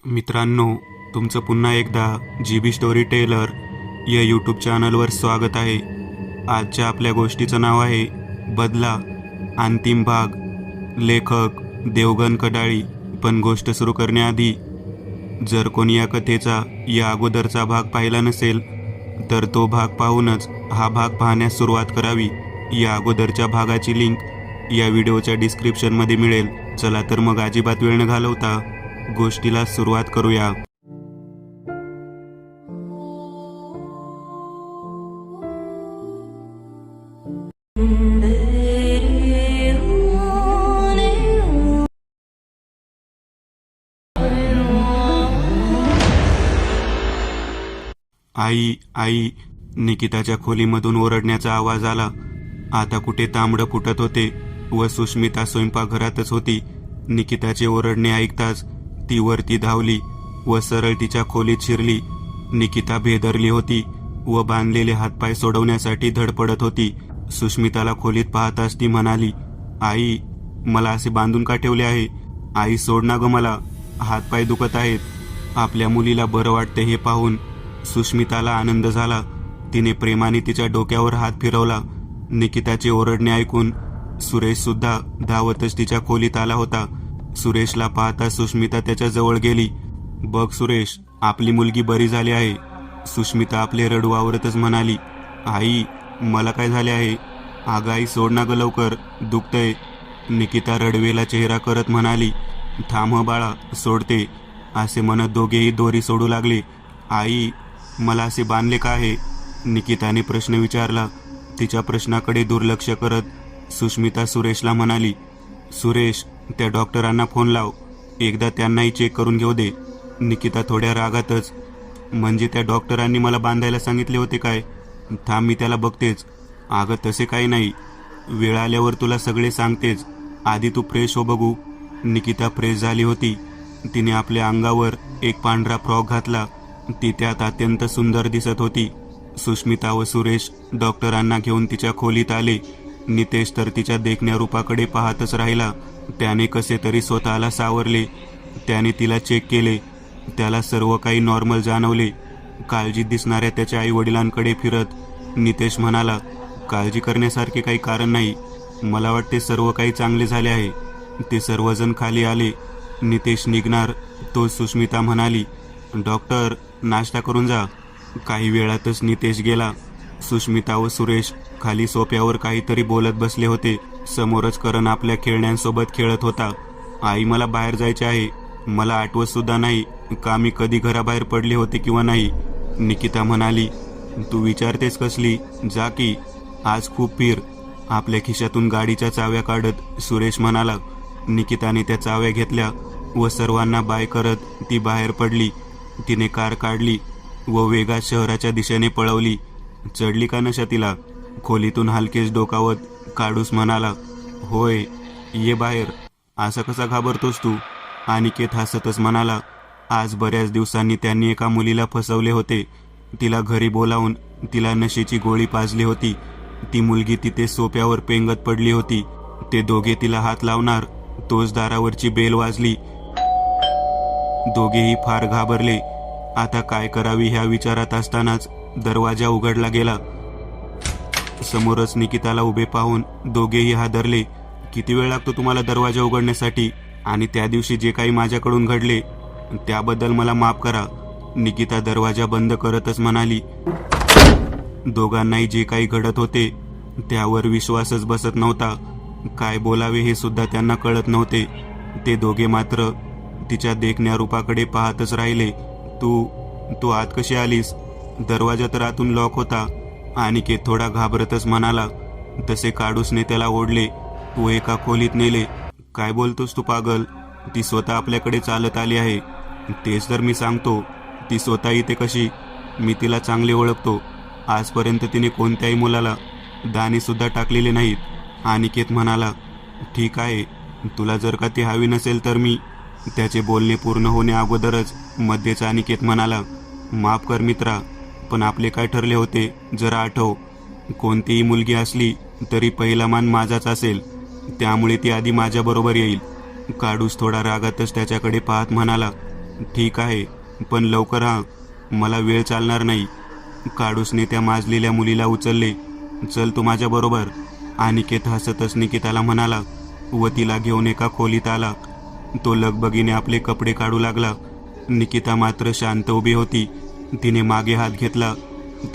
मित्रांनो, तुमचं पुन्हा एकदा GB स्टोरी टेलर या यूट्यूब चॅनलवर स्वागत आहे. आजच्या आपल्या गोष्टीचं नाव आहे बदला, अंतिम भाग. लेखक देवगण कडाळी. पण गोष्ट सुरू करण्याआधी जर कोणी या कथेचा या अगोदरचा भाग पाहिला नसेल तर तो भाग पाहूनच हा भाग पाहण्यास सुरुवात करावी. या अगोदरच्या भागाची लिंक या व्हिडिओच्या डिस्क्रिप्शनमध्ये मिळेल. चला तर मग अजिबात वेळ न घालवता गोष्टीला सुरुवात करूया. आई आई, निकिताच्या खोलीमधून ओरडण्याचा आवाज आला. आता कुठे तांबडं फुटत होते व सुष्मिता स्वयंपाकघरातच होती. निकिताचे ओरडणे ऐकताच ती वरती धावली व सरळ तिच्या खोलीत शिरली. निकिता भेदरली होती व बांधलेले हातपाय सोडवण्यासाठी धडपडत होती. सुष्मिताला खोलीत पाहताच ती म्हणाली, आई, मला असे बांधून का ठेवले आहे? आई, सोड ना ग, मला हातपाय दुखत आहेत. आपल्या मुलीला बरं वाटते हे पाहून सुष्मिताला आनंद झाला. तिने प्रेमाने तिच्या डोक्यावर हात फिरवला. निकिताचे ओरडणे ऐकून सुरेश सुद्धा धावतच तिच्या खोलीत आला होता. सुरेशला पाहता सुष्मिता त्याच्या जवळ गेली. बघ सुरेश, आपली मुलगी बरी झाली आहे. सुष्मिता आपले रडू आवरतच म्हणाली, आई, मला काय झाले आहे? अगं आई, सोड ना ग लवकर, दुखतंय. निकिता रडवेला चेहरा करत म्हणाली, थांब ह बाळा, सोडते. असे म्हणत दोघेही दोरी सोडू लागले. आई, मला असे बांधले का आहे? निकिताने प्रश्न विचारला. तिच्या प्रश्नाकडे दुर्लक्ष करत सुष्मिता सुरेशला म्हणाली, सुरेश, त्या डॉक्टरांना फोन लाव, एकदा त्यांनाही चेक करून घेऊ दे. निकिता थोड्या रागातच, म्हणजे त्या डॉक्टरांनी मला बांधायला सांगितले होते काय? थांब, मी त्याला बघतेच. अगं तसे काही नाही, वेळ आल्यावर तुला सगळे सांगतेच, आधी तू फ्रेश हो बघू. निकिता फ्रेश झाली होती. तिने आपल्या अंगावर एक पांढरा फ्रॉक घातला. ती त्यात अत्यंत सुंदर दिसत होती. सुष्मिता व सुरेश डॉक्टरांना घेऊन तिच्या खोलीत आले. नितेश तर तिच्या देखण्या रूपाकडे पाहतच राहिला. त्याने कसे तरी स्वतःला सावरले. त्याने तिला चेक केले. त्याला सर्व काही नॉर्मल जाणवले. काळजीत दिसणाऱ्या त्याच्या आई वडिलांकडे फिरत नितेश म्हणाला, काळजी करण्यासारखे काही कारण नाही, मला वाटते सर्व काही चांगले झाले आहे. ते सर्वजण खाली आले. नितेश निघणार तो सुष्मिता म्हणाली, डॉक्टर, नाश्ता करून जा. काही वेळातच नितेश गेला. सुष्मिता व सुरेश खाली सोफ्यावर काहीतरी बोलत बसले होते. समोरच करण आपल्या खेळण्यांसोबत खेळत होता. आई, मला बाहेर जायचे आहे. मला आठवत सुद्धा नाही का मी कधी घराबाहेर पडले होते किंवा नाही. निकिता म्हणाली, तू विचारतेस कसली, जा की, आज खूप फिर. आपल्या खिशातून गाडीच्या चाव्या काढत सुरेश म्हणाला. निकिताने त्या चाव्या घेतल्या व सर्वांना बाय करत ती बाहेर पडली. तिने कार काढली व वेगात शहराच्या दिशेने पळवली. चढली का नशा तिला? खोलीतून हलकेच डोकावत काडूस म्हणाला, होय, ये बाहेर. असा कसा घाबरतोस तू? अनिकेत हसतच म्हणाला, आज बऱ्याच दिवसांनी त्यांनी एका मुलीला फसवले होते. तिला घरी बोलावून तिला नशेची गोळी पाजली होती. ती मुलगी तिथे सोफ्यावर पेंगत पडली होती. ते दोघे तिला हात लावणार तोच दारावरची बेल वाजली. दोघेही फार घाबरले. आता काय करावी ह्या विचारात असतानाच दरवाजा उघडला गेला. समोरच निकिताला उभे पाहून दोघेही हादरले. किती वेळ लागतो तुम्हाला दरवाजा उघडण्यासाठी? आणि त्या दिवशी जे काही माझ्याकडून घडले त्याबद्दल मला माफ करा. निकिता दरवाजा बंद करतच म्हणाली. दोघांनाही जे काही घडत होते त्यावर विश्वासच बसत नव्हता. काय बोलावे हे सुद्धा त्यांना कळत नव्हते. ते दोघे मात्र तिच्या देखण्या रूपाकडे पाहतच राहिले. तू आत कशी आलीस? दरवाजा तर आतून लॉक होता. अनिकेत थोडा घाबरतच म्हणाला. तसे काडूसने त्याला ओढले व एका खोलीत नेले. काय बोलतोस तू पागल? ती स्वतः आपल्याकडे चालत आली आहे. तेच तर मी सांगतो, ती स्वतः इथे कशी? मी तिला चांगले ओळखतो. आजपर्यंत तिने कोणत्याही मुलाला दाणे सुद्धा टाकलेले नाहीत. अनिकेत म्हणाला, ठीक आहे, तुला जर का ती हवी नसेल तर मी. त्याचे बोलणे पूर्ण होण्या अगोदरच मध्येच अनिकेत म्हणाला, माफ कर मित्रा, पण आपले काय ठरले होते जरा आठव. कोणतीही मुलगी असली तरी पहिला मान माझाच असेल, त्यामुळे ती आधी माझ्याबरोबर येईल. काडूस थोडा रागातच त्याच्याकडे पाहत म्हणाला, ठीक आहे, पण लवकर हा, मला वेळ चालणार नाही. काडूसने त्या माजलेल्या मुलीला उचलले. चल तू माझ्या बरोबर. अनिकेत हसतच निकिताला म्हणाला व तिला घेऊन एका खोलीत आला. तो लगबगीने आपले कपडे काढू लागला. निकिता मात्र शांत उभी होती. तिने मागे हात घेतला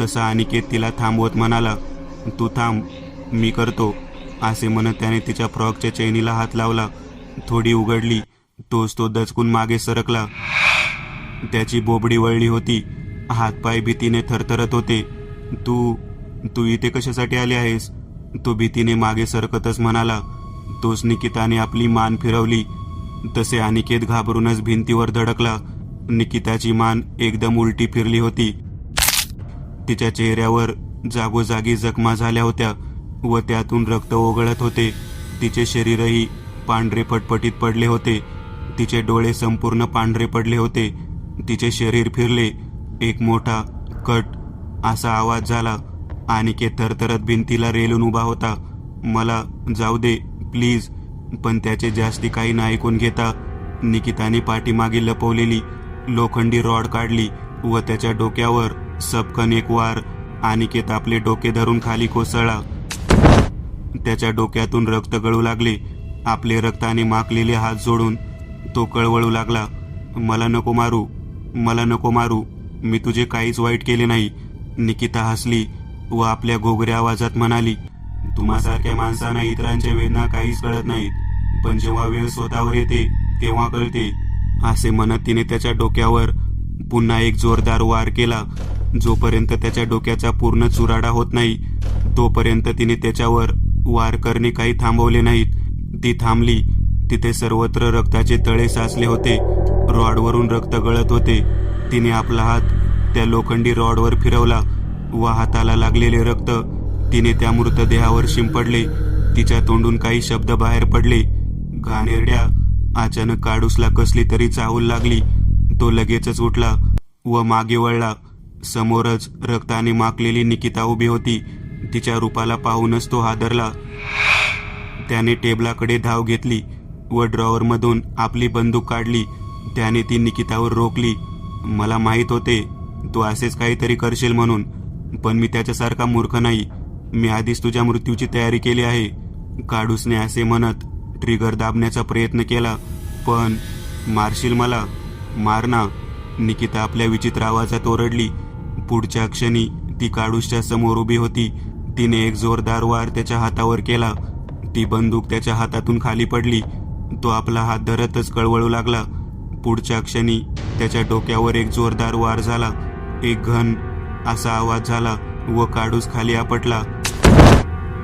तसा अनिकेत तिला थांबवत म्हणाला, तू थांब, मी करतो. असे म्हणत त्याने तिच्या फ्रॉकच्या चैनीला हात लावला. थोडी उघडली तोच तो दचकून मागे सरकला. त्याची बोबडी वळली होती. हातपाय भीतीने थरथरत होते. तू तू इथे कशासाठी आली आहेस? तो भीतीने मागे सरकतच म्हणाला. तोच निकिताने आपली मान फिरवली तसे अनिकेत घाबरूनच भिंतीवर धडकला. निकिताची मान एकदम उलटी फिरली होती. तिच्या चेहऱ्यावर जागोजागी जखमा झाल्या होत्या व त्यातून रक्त ओघळत होते. तिचे शरीरही पांढरे फटफटीत पडले होते. तिचे डोळे संपूर्ण पांढरे पडले होते. तिचे शरीर फिरले. एक मोठा कट असा आवाज झाला. अनिकेत थरथरत भिंतीला रेलून उभा होता. मला जाऊ दे प्लीज. पण त्याचे जास्ती काही न ऐकून घेता निकिताने पाठीमागे लपवलेली लोखंडी रॉड काढली व त्याच्या डोक्यावर सपकन एक वार. अनिकेत आपले डोके धरून खाली कोसळला. त्याच्या डोक्यातून रक्त गळू लागले. आपले रक्ताने माखलेले हात जोडून तो कळवळू लागला, मला नको मारू, मला नको मारू, मी तुझे काहीच वाईट केले नाही. निकिता हसली व आपल्या घोगऱ्या आवाजात म्हणाली, तुम्हासारख्या माणसांना इतरांच्या वेदना काहीच कळत नाहीत, पण जेव्हा वेळ स्वतःवर येते तेव्हा कळते. असे म्हणत तिने त्याच्या डोक्यावर पुन्हा एक जोरदार वार केला. जोपर्यंत त्याच्या डोक्याचा पूर्ण चुराडा होत नाही तोपर्यंत तिने त्याच्यावर वार करणे काही थांबवले नाहीत. ती थांबली. तिथे सर्वत्र रक्ताचे तळे साचले होते. रॉडवरून रक्त गळत होते. तिने आपला हात त्या लोखंडी रॉडवर फिरवला व हाताला लागलेले रक्त तिने त्या मृतदेहावर शिंपडले. तिच्या तोंडून काही शब्द बाहेर पडले. घाणेरड्या. अचानक काडूसला कसली तरी चाहूल लागली. तो लगेचच उठला व मागे वळला. समोरच रक्ताने माखलेली निकिता उभी होती. तिच्या रूपाला पाहूनच तो हादरला. त्याने टेबलाकडे धाव घेतली व ड्रॉवरमधून आपली बंदूक काढली. त्याने ती निकितावर रोखली. मला माहीत होते तू असेच काहीतरी करशील म्हणून, पण मी त्याच्यासारखा मूर्ख नाही. मी आधीच तुझ्या मृत्यूची तयारी केली आहे. काडूसने असे म्हणत ट्रिगर दाबण्याचा प्रयत्न केला. पण मारशील मला? मार ना. निकिता आपल्या विचित्र आवाजात ओरडली. पुढच्या क्षणी ती काडूसच्या समोर उभी होती. तिने एक जोरदार वार त्याच्या हातावर केला. ती बंदूक त्याच्या हातातून खाली पडली. तो आपला हात धरतच कळवळू लागला. पुढच्या क्षणी त्याच्या डोक्यावर एक जोरदार वार झाला. एक घन असा आवाज झाला व काडूस खाली आपटला.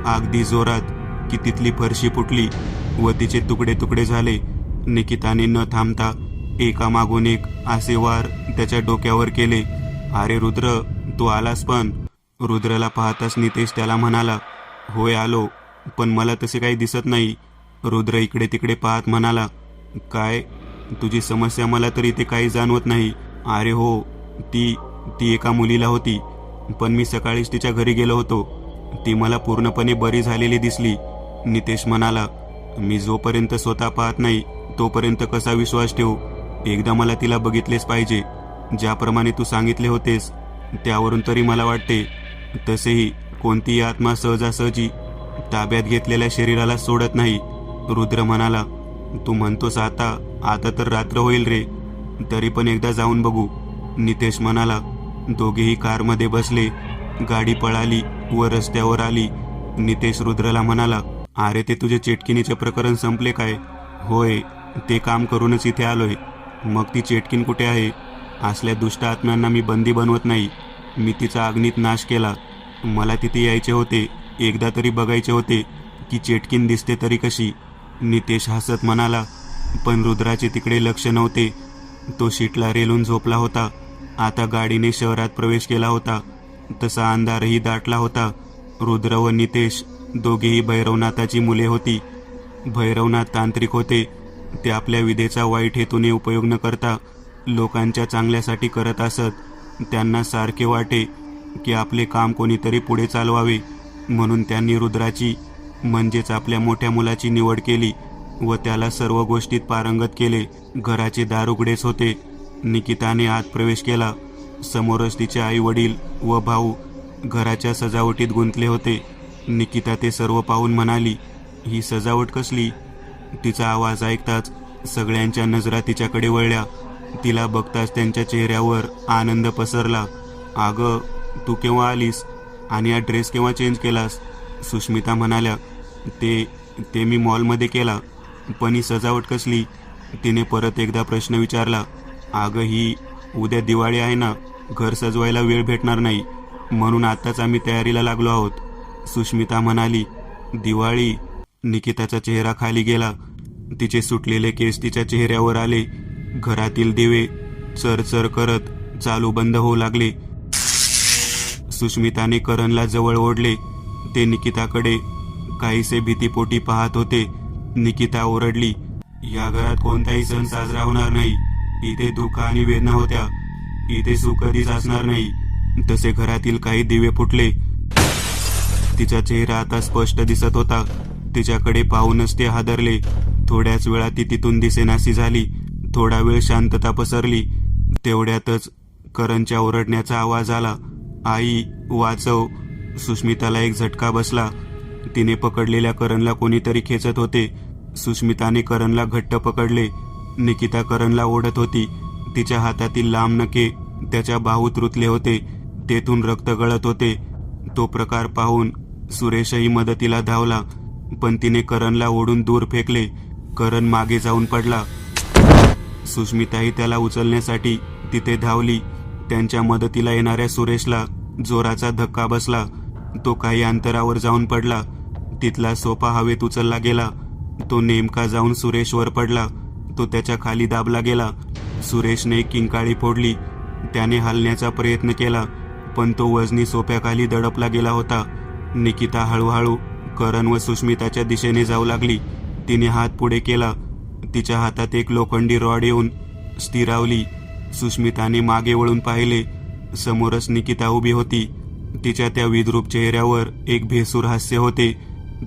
अगदी जोरात की तिथली फरशी फुटली व तिचे तुकडे तुकडे झाले. निकिताने न थांबता एकामागून एक असे वार त्याच्या डोक्यावर केले. अरे रुद्र, तू आलास पण? रुद्रला पाहताच नितेश त्याला म्हणाला, होय आलो, पण मला तसे काही दिसत नाही. रुद्र इकडे तिकडे पाहत म्हणाला, काय? तुझी समस्या मला तर इथे काही जाणवत नाही. अरे हो, ती एका मुलीला होती, पण मी सकाळीच तिच्या घरी गेलो होतो. ती मला पूर्णपणे बरी झालेली दिसली. नितेश म्हणाला, मी जोपर्यंत स्वतः पाहत नाही तोपर्यंत कसा विश्वास ठेवू? एकदा मला तिला बघितलेच पाहिजे. ज्याप्रमाणे तू सांगितले होतेस त्यावरून तरी मला वाटते. तसेही कोणतीही आत्मा सहजासहजी ताब्यात घेतलेल्या शरीराला सोडत नाही. रुद्र म्हणाला, तू म्हणतोस आता तर रात्र होईल रे, तरी पण एकदा जाऊन बघू. नितेश म्हणाला. दोघेही कारमध्ये बसले. गाडी पळाली व रस्त्यावर आली. नितेश रुद्रला म्हणाला, अरे ते तुझे चेटकिनीचे प्रकरण संपले काय? होय, ते काम करूनच इथे आलोय. मग ती चेटकीन कुठे आहे? असल्या दुष्ट आत्म्यांना मी बंदी बनवत नाही. मी तिचा अग्नीत नाश केला. मला तिथे यायचे होते, एकदा तरी बघायचे होते की चेटकीन दिसते तरी कशी. नितेश हसत म्हणाला. पण रुद्राचे तिकडे लक्ष नव्हते. तो शीटला रेलून झोपला होता. आता गाडीने शहरात प्रवेश केला होता तसा अंधारही दाटला होता. रुद्र व नितेश दोघेही भैरवनाथाची मुले होती. भैरवनाथ तांत्रिक होते. ते आपल्या विधेचा वाईट हेतूने उपयोग न करता लोकांच्या चांगल्यासाठी करत असत. त्यांना सारखे वाटे की आपले काम कोणीतरी पुढे चालवावे, म्हणून त्यांनी रुद्राची म्हणजेच आपल्या मोठ्या मुलाची निवड केली व त्याला सर्व गोष्टीत पारंगत केले. घराचे दार उघडेच होते. निकिताने आत प्रवेश केला. समोरच तिचे आई वडील व भाऊ घराच्या सजावटीत गुंतले होते. निकिता ते सर्व पाहून म्हणाली, ही सजावट कसली? तिचा आवाज ऐकताच सगळ्यांच्या नजरा तिच्याकडे वळल्या. तिला बघताच त्यांच्या चेहऱ्यावर आनंद पसरला. अगं, तू केव्हा आलीस आणि हा ड्रेस केव्हा चेंज केलास? सुष्मिता म्हणाल्या, ते मी मॉलमध्ये केला. पण ही सजावट कसली? तिने परत एकदा प्रश्न विचारला. अगं, ही उद्या दिवाळी आहे ना, घर सजवायला वेळ भेटणार नाही, म्हणून आताच आम्ही तयारीला लागलो आहोत. सुष्मिता म्हणाली, दिवाळी? निकिताचा चेहरा खाली गेला. तिचे सुटलेले केस तिच्या चेहऱ्यावर आले. घरातील दिवे चरचर करत चालू बंद होऊ लागले. सुष्मिताने करणला जवळ ओढले. ते निकिताकडे काहीसे भीतीपोटी पाहत होते. निकिता ओरडली, या घरात कोणताही सण साजरा होणार नाही. इथे दुःख आणि वेदना होत्या. इथे सुख कधीच असणार नाही. तसे घरातील काही दिवे फुटले. तिचा चेहरा आता स्पष्ट दिसत होता. तिच्याकडे पाहूनच ते हादरले. थोड्याच वेळात ती तिथून दिसेनाशी झाली. थोडा वेळ शांतता पसरली. तेवढ्यातच करणच्या ओरडण्याचा आवाज आला. आई, वाचव. सुष्मिताला एक झटका बसला. तिने पकडलेल्या करणला कोणीतरी खेचत होते. सुष्मिताने करणला घट्ट पकडले. निकिता करणला ओढत होती. तिच्या हातातील लांब नखे त्याच्या बाहूत रुतले होते. तेथून रक्त गळत होते. तो प्रकार पाहून सुरेशही मदतीला धावला, पण तिने करणला ओढून दूर फेकले. करण मागे जाऊन पडला. सुष्मिताही त्याला उचलण्यासाठी तिथे धावली. त्यांच्या मदतीला येणाऱ्या सुरेशला जोराचा धक्का बसला. तो काही अंतरावर जाऊन पडला. तिथला सोफा हवेत उचलला गेला. तो नेमका जाऊन सुरेशवर पडला. तो त्याच्या खाली दाबला गेला. सुरेशने किंकाळी फोडली. त्याने हलण्याचा प्रयत्न केला, पण तो वजनी सोफ्याखाली दडपला गेला होता. निकिता हळूहळू करण व सुष्मिताच्या दिशेने जाऊ लागली. तिने हात पुढे केला. तिच्या हातात एक लोखंडी रॉड येऊन स्थिरावली. सुष्मिताने मागे वळून पाहिले. समोरच निकिता उभी होती. तिच्या त्या विद्रूप चेहऱ्यावर एक भेसूर हास्य होते.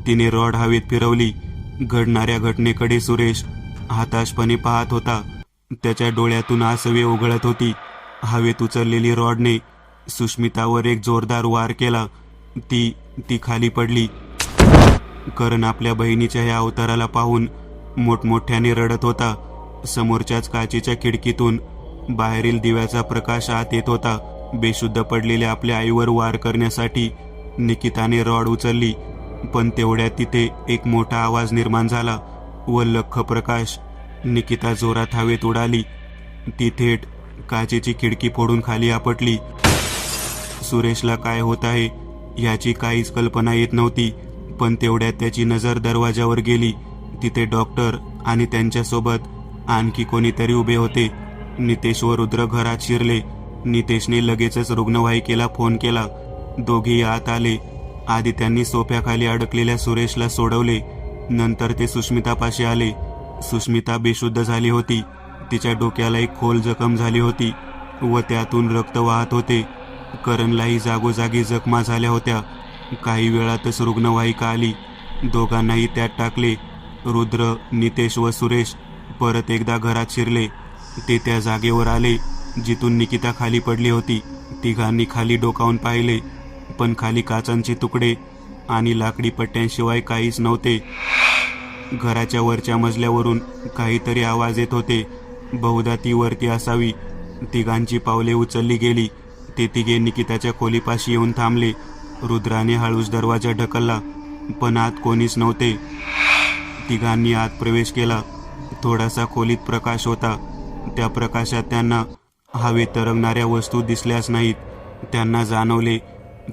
तिने रॉड हवेत फिरवली. घडणाऱ्या घटनेकडे सुरेश हताशपणे पाहत होता. त्याच्या डोळ्यातून आसवे उघळत होती. हवेत उचललेली रॉडने सुष्मितावर एक जोरदार वार केला. ती खाली पडली. करण आपल्या बहिणीच्या या अवताराला पाहून मोठमोठ्याने रडत होता. समोरच्याच काचेच्या खिडकीतून बाहेरील दिव्याचा प्रकाश आत येत होता. बेशुद्ध पडलेल्या आपल्या आईवर वार करण्यासाठी निकिताने रॉड उचलली, पण तेवढ्यात तिथे एक मोठा आवाज निर्माण झाला व लख्ख प्रकाश. निकिता जोरात हवेत उडाली. ती थेट काचेची खिडकी फोडून खाली आपटली. सुरेशला काय होत आहे याची काहीच कल्पना येत नव्हती, पण तेवढ्यात त्याची नजर दरवाजावर गेली. तिथे डॉक्टर आणि त्यांच्यासोबत आणखी कोणीतरी उभे होते. नितेश व रुद्र घरात शिरले. नितेशने लगेचच रुग्णवाहिकेला फोन केला. दोघेही आत आले. आधी त्यांनी सोफ्याखाली अडकलेल्या सुरेशला सोडवले. नंतर ते सुष्मितापाशी आले. सुष्मिता बेशुद्ध झाली होती. तिच्या डोक्याला एक खोल जखम झाली होती व त्यातून रक्त वाहत होते. करणलाही जागोजागी जखमा झाल्या होत्या. काही वेळातच रुग्णवाहिका आली. दोघांनाही त्यात टाकले. रुद्र, नितेश व सुरेश परत एकदा घरात शिरले. ते त्या जागेवर आले जिथून निकिता खाली पडली होती. तिघांनी खाली डोकावून पाहिले, पण खाली काचांचे तुकडे आणि लाकडी पट्ट्यांशिवाय काहीच नव्हते. घराच्या वरच्या मजल्यावरून काहीतरी आवाज येत होते. बहुधा ती वरती असावी. तिघांची पावले उचलली गेली. ते तिघे निकिताच्या खोलीपाशी येऊन थांबले. रुद्राने हळूच दरवाजा ढकलला, पण आत कोणीच नव्हते. तिघांनी आत प्रवेश केला. थोडासा खोलीत प्रकाश होता. त्या प्रकाशात त्यांना हवेत तरंगणाऱ्या वस्तू दिसल्याच नाहीत. त्यांना जाणवले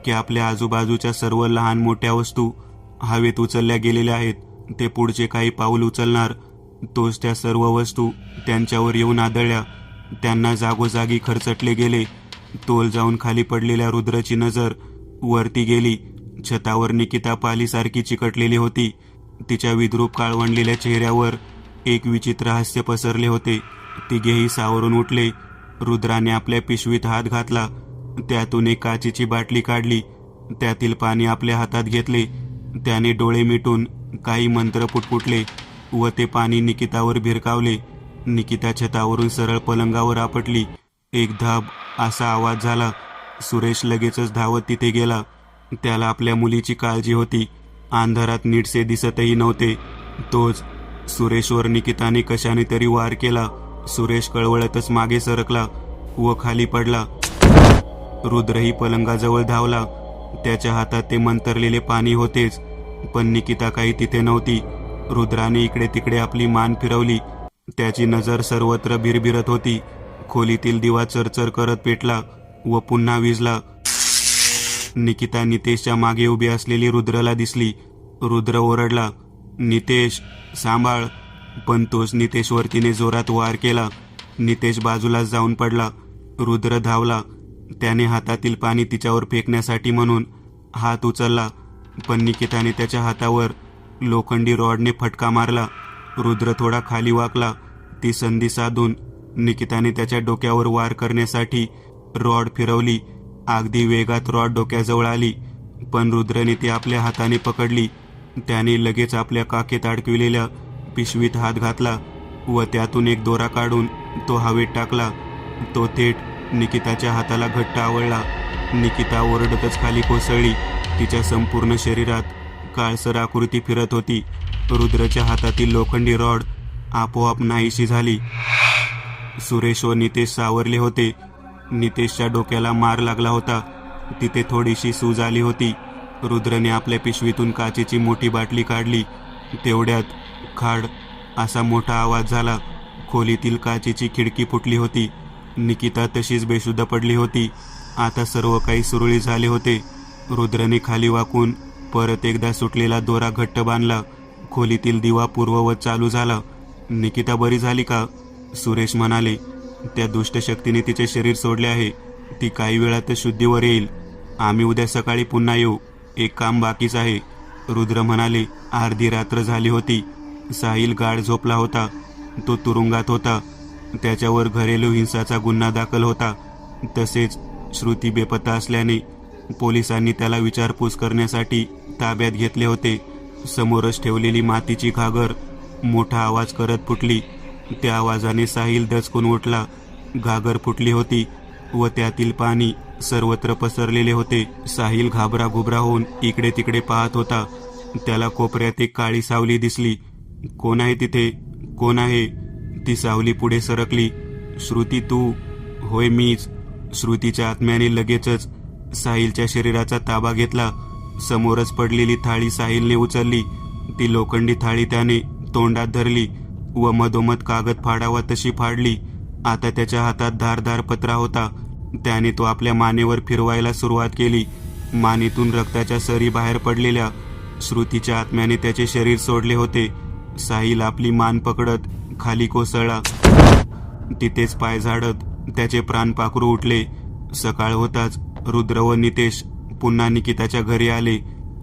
की आपल्या आजूबाजूच्या सर्व लहान मोठ्या वस्तू हवेत उचलल्या गेलेल्या आहेत. ते पुढचे काही पाऊल उचलणार तोच त्या सर्व वस्तू त्यांच्यावर येऊन आदळल्या. त्यांना जागोजागी खरचटले गेले. तोल जाऊन खाली पडलेल्या रुद्रची नजर वरती गेली. छतावर निकिता पालीसारखी चिकटलेली होती. तिच्या विद्रूप काळवंडलेल्या चेहऱ्यावर एक विचित्र हास्य पसरले होते. तिघेही सावरून उठले. रुद्राने आपल्या पिशवीत हात घातला. त्यातून एक काचेची बाटली काढली. त्यातील पाणी आपल्या हातात घेतले. त्याने डोळे मिटून काही मंत्र पुटपुटले व ते पाणी निकितावर भिरकावले. निकिता छतावरून सरळ पलंगावर आपटली. एक धाब असा आवाज झाला. सुरेश लगेचच धावत तिथे गेला. त्याला आपल्या मुलीची काळजी होती. अंधारात नीटसे दिसतही नव्हते. तोच सुरेशवर निकिताने कशाने तरी वार केला. सुरेश कळवळतच मागे सरकला व खाली पडला. रुद्रही पलंगाजवळ धावला. त्याच्या हातात ते मंतरलेले पाणी होतेच, पण निकिता काही तिथे नव्हती. रुद्राने इकडे तिकडे आपली मान फिरवली. त्याची नजर सर्वत्र भिरभिरत होती. खोलीतील दिवा चरचर करत पेटला व पुन्हा विझला. निकिता नितेशच्या मागे उभी असलेली रुद्रला दिसली. रुद्र ओरडला, नितेश सांभाळ, पण तोच नितेशवर तिने जोरात वार केला. नितेश बाजूला जाऊन पडला. रुद्र धावला. त्याने हातातील पाणी तिच्यावर फेकण्यासाठी म्हणून हात उचलला, पण निकिताने त्याच्या हातावर लोखंडी रॉडने फटका मारला. रुद्र थोडा खाली वाकला. ती संधी साधून निकिताने त्याच्या डोक्यावर वार करण्यासाठी रॉड फिरवली. अगदी वेगात रॉड डोक्याजवळ आली, पण रुद्रने ती आपल्या हाताने पकडली. त्याने लगेच आपल्या काखेत अडकविलेल्या पिशवीत हात घातला व त्यातून एक दोरा काढून तो हवेत टाकला. तो थेट निकिताच्या हाताला घट्ट आवळला. निकिता ओरडतच खाली कोसळली. तिच्या संपूर्ण शरीरात काळसर आकृती फिरत होती. रुद्रच्या हातातील लोखंडी रॉड आपोआप नाहीशी झाली. सुरेश व नितेश सावरले होते. नितेशच्या डोक्याला मार लागला होता. तिथे थोडीशी सूज आली होती. रुद्रने आपल्या पिशवीतून काचेची मोठी बाटली काढली. तेवढ्यात खाड असा मोठा आवाज झाला. खोलीतील काचेची खिडकी फुटली होती. निकिता तशीच बेशुद्ध पडली होती. आता सर्व काही सुरळीत झाले होते. रुद्रने खाली वाकून परत एकदा सुटलेला दोरा घट्ट बांधला. खोलीतील दिवा पूर्ववत चालू झाला. निकिता बरी झाली का? सुरेश म्हणाले. त्या दुष्ट शक्तीने तिचे शरीर सोडले आहे. ती काही वेळातच शुद्धीवर येईल. आम्ही उद्या सकाळी पुन्हा येऊ. एक काम बाकीच आहे, रुद्र म्हणाले. अर्धी रात्र झाली होती. साहिल गाढ झोपला होता. तो तुरुंगात होता. त्याच्यावर घरेलू हिंसाचा गुन्हा दाखल होता. तसेच श्रुती बेपत्ता असल्याने पोलिसांनी त्याला विचारपूस करण्यासाठी ताब्यात घेतले होते. समोरच ठेवलेली मातीची घागर मोठा आवाज करत फुटली. त्या आवाजाने साहिल दचकून उठला. घागर फुटली होती व त्यातील पाणी सर्वत्र पसरलेले होते. साहिल घाबराघुबरा होऊन इकडे तिकडे पाहत होता. त्याला कोपऱ्यात एक काळी सावली दिसली. कोण आहे तिथे? कोण आहे? ती सावली पुढे सरकली. श्रुती तू? होय मीच. श्रुतीच्या आत्म्याने लगेचच साहिलच्या शरीराचा ताबा घेतला. समोरच पडलेली थाळी साहिलने उचलली. ती लोखंडी थाळी त्याने तोंडात धरली व मधोमध कागद फाडावा तशी फाडली. आता त्याच्या हातात धारदार पत्रा होता. त्याने तो आपल्या मानेवर फिरवायला सुरुवात केली. मानेतून रक्ताच्या सरी बाहेर पडलेल्या. श्रुतीच्या आत्म्याने त्याचे शरीर सोडले होते. साहिल आपली मान पकडत खाली कोसळला. तिथेच पाय झाडत त्याचे प्राण पाखरू उठले. सकाळ होताच रुद्र व नितेश पुन्हा निकिताच्या घरी आले.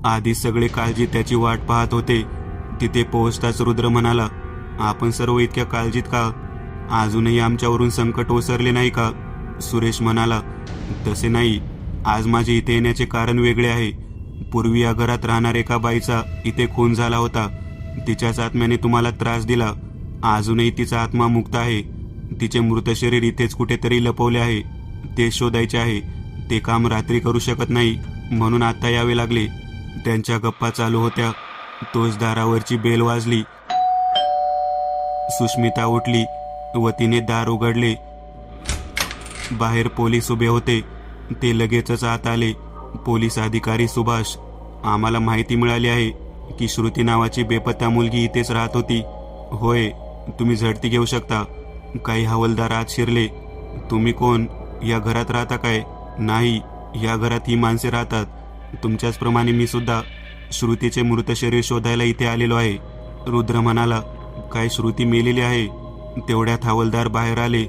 आधी सगळे काळजी त्याची वाट पाहत होते. तिथे पोहोचताच रुद्र म्हणाला, आपण सर्व इतक्या काळजीत का? अजूनही आमच्यावरून संकट ओसरले नाही का? सुरेश म्हणाला, तसे नाही. आज माझे इथे येण्याचे कारण वेगळे आहे. पूर्वी या घरात राहणार एका बाईचा इथे खून झाला होता. तिच्याच आत्म्याने तुम्हाला त्रास दिला. अजूनही तिचा आत्मा मुक्त आहे. तिचे मृत शरीर इथेच कुठेतरी लपवले आहे. ते शोधायचे आहे. ते काम रात्री करू शकत नाही, म्हणून आता यावे लागले. त्यांच्या गप्पा चालू होत्या. तोच दारावरची बेल वाजली. सुष्मिता उठली व तिने दार उघडले. बाहेर पोलीस उभे होते. ते लगेचच आत आले. पोलीस अधिकारी सुभाष, आम्हाला माहिती मिळाली आहे की श्रुती नावाची बेपत्ता मुलगी इथेच राहत होती. होय, तुम्ही झडती घेऊ शकता. काही हवालदार आत शिरले. तुम्ही कोण? या घरात राहता काय? नाही, या घरात ही माणसे राहतात. तुमच्याचप्रमाणे मी सुद्धा श्रुतीचे मृत शरीर शोधायला इथे आलेलो आहे. रुद्र म्हणाला, काय श्रुती मेलेली आहे? तेवढ्यात हवालदार बाहेर आले.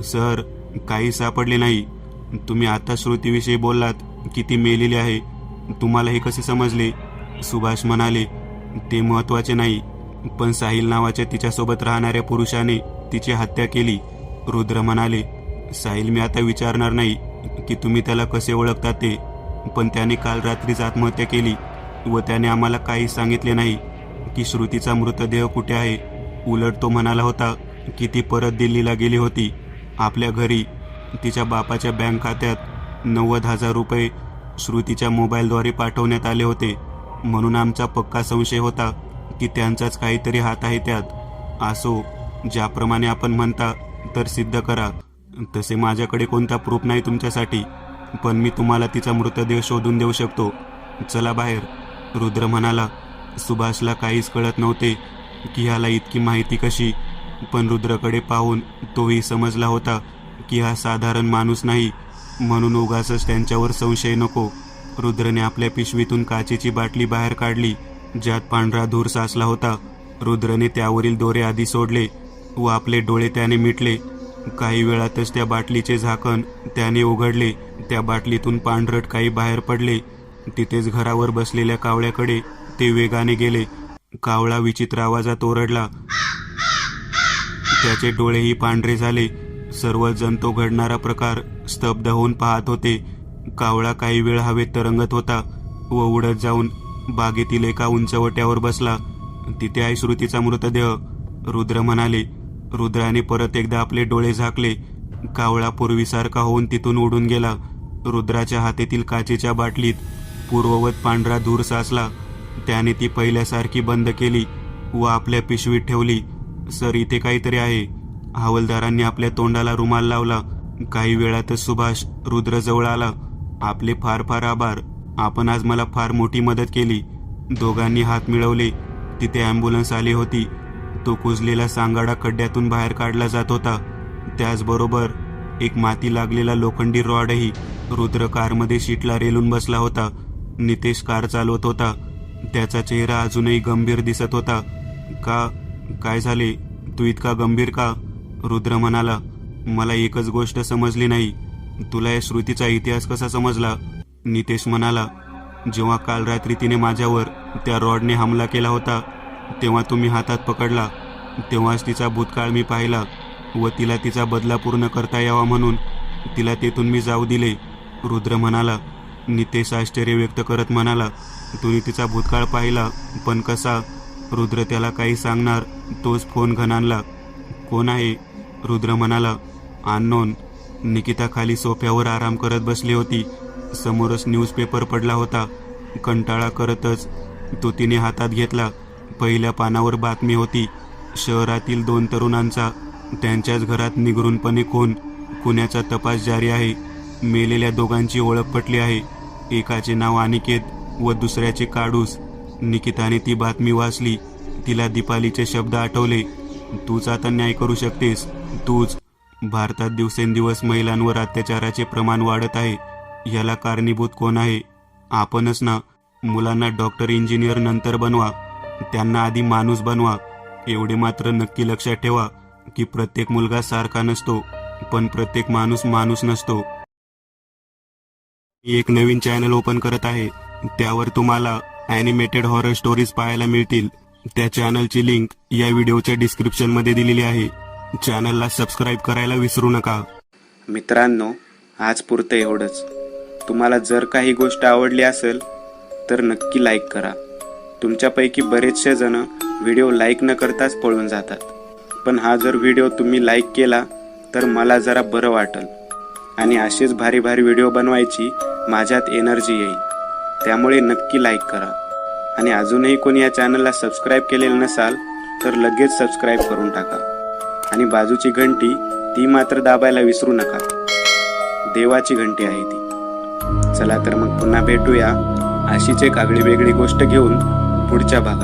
सर, काही सापडले नाही. तुम्ही आता श्रुतीविषयी बोललात की ती मेलेली आहे. तुम्हाला हे कसे समजले? सुभाष म्हणाले, ते महत्वाचे नाही, पण साहिल नावाच्या तिच्यासोबत राहणाऱ्या पुरुषाने तिची हत्या केली. रुद्र म्हणाले, साहिल मी आता विचारणार नाही की तुम्ही त्याला कसे ओळखता ते, पण त्याने काल रात्रीच आत्महत्या केली व त्याने आम्हाला काही सांगितले नाही की श्रुतीचा मृतदेह कुठे आहे. उलट तो म्हणाला होता की ती परत दिल्लीला गेली होती. आपल्या घरी तिच्या बापाच्या बँक खात्यात 90,000 रुपये श्रुतीच्या मोबाईलद्वारे पाठवण्यात आले होते. म्हणून आमचा पक्का संशय होता की त्यांचाच काहीतरी हात आहे त्यात. असो, ज्याप्रमाणे आपण म्हणता तर सिद्ध करा. तसे माझ्याकडे कोणता प्रूफ नाही तुमच्यासाठी, पण मी तुम्हाला तिचा मृतदेह शोधून देऊ शकतो. चला बाहेर. रुद्र म्हणाला. सुभाषला काहीच कळत नव्हते की ह्याला इतकी माहिती कशी, पण रुद्रकडे पाहून तोही समजला होता की हा साधारण माणूस नाही, म्हणून उगाचच त्यांच्यावर संशय नको. रुद्रने आपल्या पिशवीतून काचेची बाटली बाहेर काढली, ज्यात पांढरा धूर साचला होता. रुद्रने त्यावरील दोरे आधी सोडले व आपले डोळे त्याने मिटले. काही वेळातच त्या बाटलीचे झाकण त्याने उघडले. त्या बाटलीतून पांढरट काही बाहेर पडले. तिथेच घरावर बसलेल्या कावळ्याकडे ते वेगाने गेले. कावळा विचित्र आवाजात ओरडला. त्याचे डोळेही पांढरे झाले. सर्वजण तो घडणारा प्रकार स्तब्ध होऊन पाहत होते. कावळा काही वेळ हवेत तरंगत होता व उडत जाऊन बागेतील एका उंचवट्यावर बसला. तिथे आहे श्रुतीचा मृतदेह, रुद्र म्हणाले. रुद्राने परत एकदा आपले डोळे झाकले. कावळा पूर्वीसारखा होऊन तिथून उडून गेला. रुद्राच्या हातातील काचेच्या बाटलीत पूर्ववत पांढरा धूर साचला. त्याने ती पहिल्यासारखी बंद केली व आपल्या पिशवीत ठेवली. सर, इथे काहीतरी आहे. हवालदारांनी आपल्या तोंडाला रुमाल लावला. काही वेळातच सुभाष रुद्रजवळ आला. आपले फार फार आभार. आपण आज मला फार मोठी मदत केली. दोघांनी हात मिळवले. तिथे ॲम्ब्युलन्स आली होती. तो कुजलेला सांगाडा खड्ड्यातून बाहेर काढला जात होता. त्याचबरोबर एक माती लागलेला लोखंडी रॉडही. रुद्र कारमध्ये सीटला रेलून बसला होता. नितेश कार चालवत होता. त्याचा चेहरा अजूनही गंभीर दिसत होता. काय झाले? तू इतका गंभीर का? रुद्र म्हणाला. मला एकच गोष्ट समजली नाही. तुला या श्रुतीचा इतिहास कसा समजला? नितेश म्हणाला. जेव्हा काल रात्री तिने माझ्यावर त्या रॉडने हमला केला होता तेव्हा तुम्ही हातात पकडला. तेव्हाच तिचा भूतकाळ मी पाहिला व तिला तिचा बदला पूर्ण करता यावा म्हणून तिला तेथून मी जाऊ दिले, रुद्र म्हणाला. नितेश आश्चर्य व्यक्त करत म्हणाला. तुम्ही तिचा भूतकाळ पाहिला, पण कसा? रुद्र त्याला काही सांगणार तोच फोन घणाणला. कोण आहे? रुद्र म्हणाला. अननोन. निकिता खाली सोफ्यावर आराम करत बसली होती. समोरच न्यूजपेपर पडला होता. कंटाळा करतच तो तिने हातात घेतला. पहिल्या पानावर बातमी होती. शहरातील 2 तरुणांचा त्यांच्याच घरात निगरूनपणे खुन्याचा तपास जारी आहे. मेलेल्या दोघांची ओळख पटली आहे. एकाचे नाव अनिकेत व दुसऱ्याचे काडूस. निकिताने ती बातमी वाचली. तिला दीपालीचे शब्द आठवले. तूच आता न्याय करू शकतेस, तूच. भारतात दिवसेंदिवस महिलांवर अत्याचाराचे प्रमाण वाढत आहे. याला कारणीभूत कोण आहे? आपणच ना. मुलांना डॉक्टर, इंजिनियर नंतर बनवा, त्यांना आधी माणूस बनवा. एवढे मात्र नक्की लक्षात ठेवा की प्रत्येक मुलगा सारखा नसतो, पण प्रत्येक माणूस माणूस नसतो. एक नवीन चॅनल ओपन करत आहे. त्यावर तुम्हाला ॲनिमेटेड हॉरर स्टोरीज पाहायला मिळतील. त्या चॅनलची लिंक या व्हिडिओच्या डिस्क्रिप्शनमध्ये दिलेली आहे. चॅनलला सबस्क्राईब करायला विसरू नका. मित्रांनो, आज पुरतं एवढंच. तुम्हाला जर काही गोष्ट आवडली असेल तर नक्की लाईक करा. तुमच्यापैकी बरेचसे जण व्हिडिओ लाईक न करताच पळून जातात, पण हा जर व्हिडिओ तुम्ही लाईक केला तर मला जरा बरं वाटेल आणि असेच भारी भारी व्हिडिओ बनवायची माझ्यात एनर्जी येईल. त्यामुळे नक्की लाईक करा. आणि अजूनही कोणी या चॅनलला सबस्क्राईब केलेलं नसाल तर लगेच सबस्क्राईब करून टाका. आणि बाजूची घंटी ती मात्र दाबायला विसरू नका. देवाची घंटी आहे ती. चला तर मग पुन्हा भेटूया अशीच एक आगळी वेगळी गोष्ट घेऊन पुढच्या भागात.